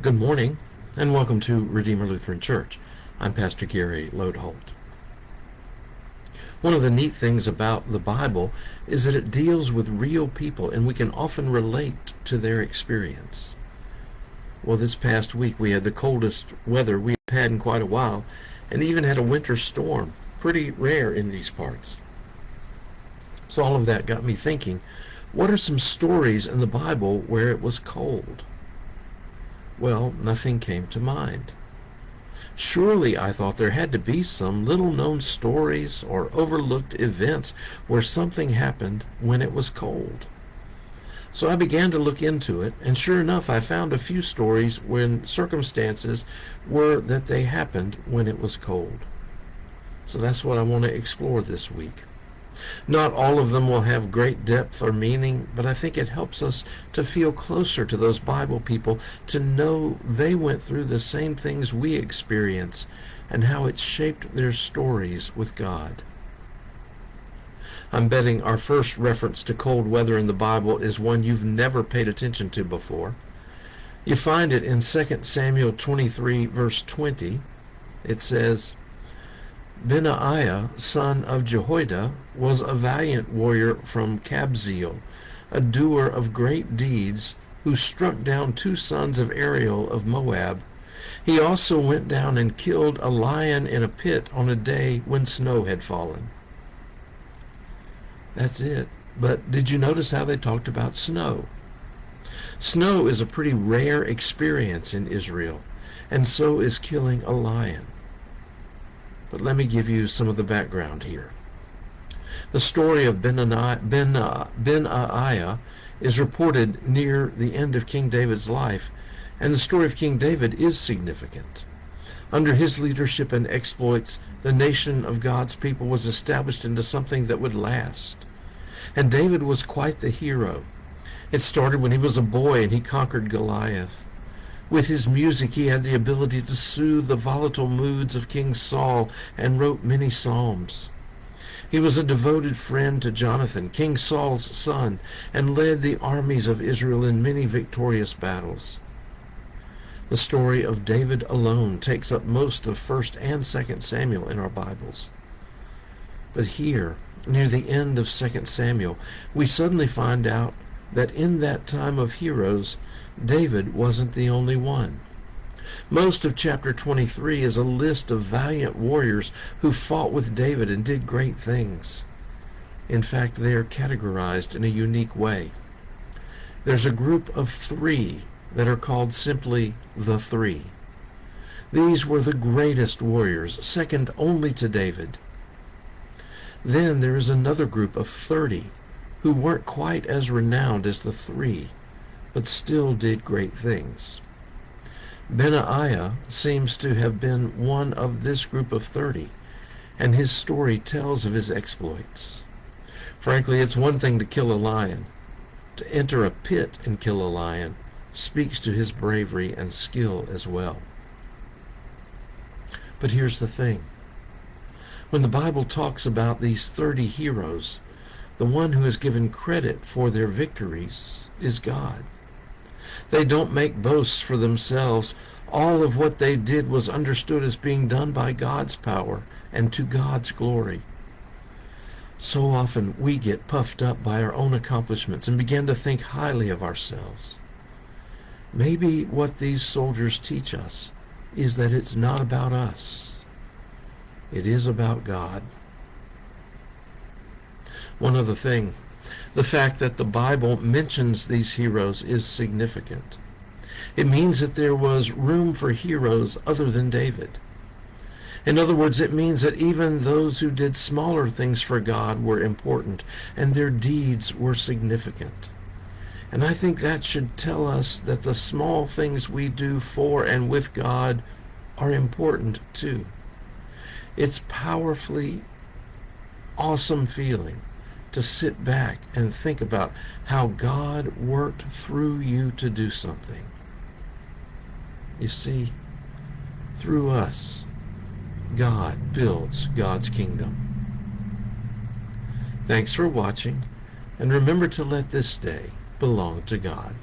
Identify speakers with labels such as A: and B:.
A: Good morning, and welcome to Redeemer Lutheran Church. I'm Pastor Gary Lodeholt. One of the neat things about the Bible is that it deals with real people, and we can often relate to their experience. Well, this past week we had the coldest weather we've had in quite a while, and even had a winter storm, pretty rare in these parts. So all of that got me thinking, what are some stories in the Bible where it was cold? Well, nothing came to mind. Surely, I thought, there had to be some little-known stories or overlooked events where something happened when it was cold. So I began to look into it, and sure enough, I found a few stories when circumstances were that they happened when it was cold. So that's what I want to explore this week. Not all of them will have great depth or meaning, but I think it helps us to feel closer to those Bible people, to know they went through the same things we experience and how it shaped their stories with God. I'm betting our first reference to cold weather in the Bible is one you've never paid attention to before. You find it in 2 Samuel 23, verse 20. It says, Benaiah, son of Jehoiada, was a valiant warrior from Kabzeel, a doer of great deeds, who struck down 2 sons of Ariel of Moab. He also went down and killed a lion in a pit on a day when snow had fallen. That's it. But did you notice how they talked about snow? Snow is a pretty rare experience in Israel, and so is killing a lion. But let me give you some of the background here. The story of Benaiah is reported near the end of King David's life, and the story of King David is significant. Under his leadership and exploits, the nation of God's people was established into something that would last. And David was quite the hero. It started when he was a boy and he conquered Goliath. With his music, he had the ability to soothe the volatile moods of King Saul and wrote many psalms. He was a devoted friend to Jonathan, King Saul's son, and led the armies of Israel in many victorious battles. The story of David alone takes up most of 1 and 2 Samuel in our Bibles. But here, near the end of 2 Samuel, we suddenly find out that in that time of heroes, David wasn't the only one. Most of chapter 23 is a list of valiant warriors who fought with David and did great things. In fact, they are categorized in a unique way. There's a group of 3 that are called simply the 3. These were the greatest warriors, second only to David. Then there is another group of 30 who weren't quite as renowned as the 3, but still did great things. Benaiah seems to have been one of this group of 30, and his story tells of his exploits. Frankly, it's one thing to kill a lion. To enter a pit and kill a lion speaks to his bravery and skill as well. But here's the thing. When the Bible talks about these 30 heroes, the one who is given credit for their victories is God. They don't make boasts for themselves. All of what they did was understood as being done by God's power and to God's glory. So often we get puffed up by our own accomplishments and begin to think highly of ourselves. Maybe what these soldiers teach us is that it's not about us. It is about God. One other thing, the fact that the Bible mentions these heroes is significant. It means that there was room for heroes other than David. In other words, it means that even those who did smaller things for God were important, and their deeds were significant. And I think that should tell us that the small things we do for and with God are important too. It's powerfully awesome feeling to sit back and think about how God worked through you to do something. You see, through us, God builds God's kingdom. Thanks for watching, and remember to let this day belong to God.